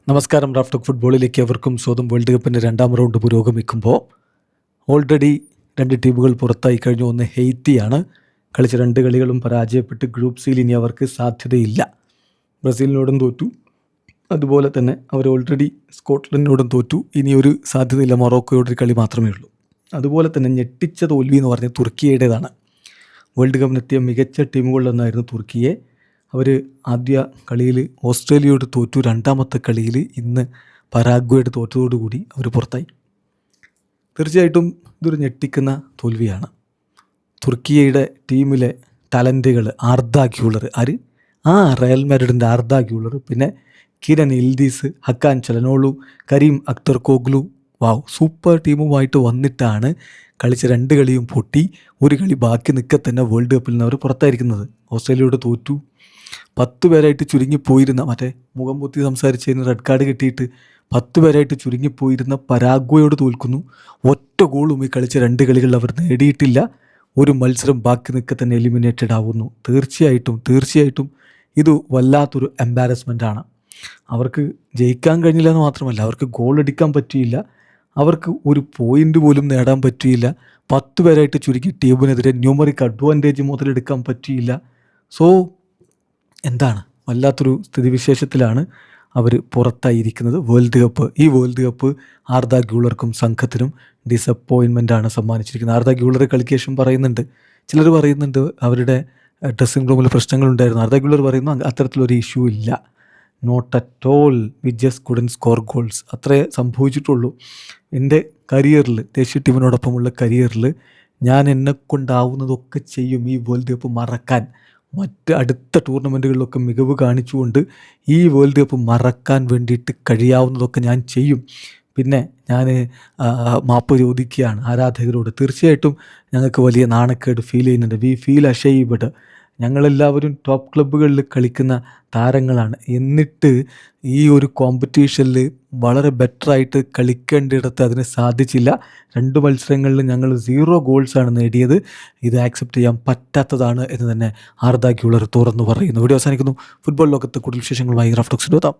നമസ്കാരം. റാഫ്റ്റോക്ക് ഫുട്ബോളിലേക്ക് അവർക്കും സ്വന്തം വേൾഡ് കപ്പിൻ്റെ രണ്ടാം റൗണ്ട് പുരോഗമിക്കുമ്പോൾ ഓൾറെഡി രണ്ട് ടീമുകൾ പുറത്തായി കഴിഞ്ഞു. ഒന്ന് ഹെയ്ത്തിയാണ്. കളിച്ച രണ്ട് കളികളും പരാജയപ്പെട്ട് ഗ്രൂപ്പ് സിയിൽ ഇനി അവർക്ക് സാധ്യതയില്ല. ബ്രസീലിനോടും തോറ്റു, അതുപോലെ തന്നെ അവർ ഓൾറെഡി സ്കോട്ട്ലൻഡിനോടും തോറ്റു. ഇനിയൊരു സാധ്യതയില്ല, മൊറോക്കോയോടൊരു കളി മാത്രമേ ഉള്ളൂ. അതുപോലെ തന്നെ ഞെട്ടിച്ച തോൽവി എന്ന് പറഞ്ഞാൽ തുർക്കിയുടേതാണ്. വേൾഡ് കപ്പിനെത്തിയ മികച്ച ടീമുകളിലൊന്നായിരുന്നു തുർക്കിയെ. അവർ ആദ്യ കളിയിൽ ഓസ്ട്രേലിയയോട് തോറ്റു. രണ്ടാമത്തെ കളിയിൽ ഇന്ന് പരാഗ്വയോട് തോറ്റതോടുകൂടി അവർ പുറത്തായി. തീർച്ചയായിട്ടും ഇതൊരു ഞെട്ടിക്കുന്ന തോൽവിയാണ്. തുർക്കിയയുടെ ടീമിലെ ടാലൻറ്റുകൾ ആർദ ഗ്യൂളർ, റയൽ മാഡ്രിഡിൻ്റെ ആർദ ഗ്യൂളർ, പിന്നെ Kenan Yildiz, Hakan Calhanoglu, Kerem Akturkoglu, super ടീമുമായിട്ട് വന്നിട്ടാണ് കളിച്ച രണ്ട് കളിയും പൊട്ടി. ഒരു കളി ബാക്കി നിൽക്കെ തന്നെ വേൾഡ് കപ്പിൽ നിന്ന് അവർ പുറത്തായിരിക്കുന്നത്. ഓസ്ട്രേലിയയോട് തോറ്റു. 10 പേരായിട്ട് ചുരുങ്ങിപ്പോയിരുന്ന, മുഖം പൊത്തി സംസാരിച്ചതിന് റെഡ് കാർഡ് കിട്ടിയിട്ട് 10 പേരായിട്ട് ചുരുങ്ങിപ്പോയിരുന്ന പരാഗ്വയോട് തോൽക്കുന്നു. ഒറ്റ ഗോളും ഈ കളിച്ച രണ്ട് കളികളിൽ അവർ നേടിയിട്ടില്ല. ഒരു മത്സരം ബാക്കി നിൽക്കെ തന്നെ എലിമിനേറ്റഡ് ആവുന്നു. തീർച്ചയായിട്ടും ഇത് വല്ലാത്തൊരു എംബാരസ്മെൻ്റാണ്. അവർക്ക് ജയിക്കാൻ കഴിഞ്ഞില്ല എന്ന് മാത്രമല്ല, അവർക്ക് ഗോൾ അടിക്കാൻ പറ്റിയില്ല. അവർക്ക് ഒരു പോയിൻ്റ് പോലും നേടാൻ പറ്റിയില്ല. 10 പേരായിട്ട് ചുരുക്കി ടീമിനെതിരെ ന്യൂമറിക് അഡ്വാൻറ്റേജ് മുതലെടുക്കാൻ പറ്റിയില്ല. സോ എന്താണ്, വല്ലാത്തൊരു സ്ഥിതിവിശേഷത്തിലാണ് അവർ പുറത്തായിരിക്കുന്നത്. ഈ വേൾഡ് കപ്പ് ആർദ ഗ്യൂളർക്കും സംഘത്തിനും ഡിസപ്പോയിൻമെൻ്റാണ് സമ്മാനിച്ചിരിക്കുന്നത്. ആർദ ഗ്യൂളർ കളിക്ക് ശേഷം ചിലർ പറയുന്നുണ്ട് അവരുടെ ഡ്രസ്സിംഗ് റൂമിൽ പ്രശ്നങ്ങളുണ്ടായിരുന്നു. ആർദ ഗ്യൂളർ പറയുന്നു അത്തരത്തിലൊരു ഇഷ്യൂ ഇല്ല, not at all, we just couldn't score goals, അത്രേ സംഭവിച്ചിട്ടുള്ളൂ. എൻ്റെ കരിയറിൽ, ദേശീയ ടീമിനോടൊപ്പമുള്ള കരിയറിൽ ഞാൻ എന്നെക്കൊണ്ടാവുന്നതൊക്കെ ചെയ്യും ഈ വേൾഡ് കപ്പ് മറക്കാൻ. അടുത്ത ടൂർണമെൻറ്റുകളിലൊക്കെ മികവ് കാണിച്ചുകൊണ്ട് ഈ വേൾഡ് കപ്പ് മറക്കാൻ വേണ്ടിയിട്ട് കഴിയാവുന്നതൊക്കെ ഞാൻ ചെയ്യും. പിന്നെ ഞാൻ മാപ്പ് ചോദിക്കുകയാണ് ആരാധകരോട്. തീർച്ചയായിട്ടും ഞങ്ങൾക്ക് വലിയ നാണക്കേട് ഫീൽ ചെയ്യുന്നുണ്ട്. We feel ashamed. ഞങ്ങളെല്ലാവരും ടോപ്പ് ക്ലബ്ബുകളിൽ കളിക്കുന്ന താരങ്ങളാണ്. എന്നിട്ട് ഈ ഒരു കോമ്പറ്റീഷനിൽ വളരെ ബെറ്ററായിട്ട് കളിക്കേണ്ടിടത്ത് അതിന് സാധിച്ചില്ല. 2 മത്സരങ്ങളിൽ ഞങ്ങൾ 0 ഗോൾസാണ് നേടിയത്. ഇത് ആക്സെപ്റ്റ് ചെയ്യാൻ പറ്റാത്തതാണ് എന്ന് തന്നെ ആർദ ഗ്യൂളർ തുറന്നു പറയുന്നു. വീഡിയോ അവസാനിക്കുന്നു. ഫുട്ബോൾ ലോകത്ത് കൂടുതൽ വിശേഷങ്ങളുമായി റാഫ്റ്റോക്സിൽ എത്താം.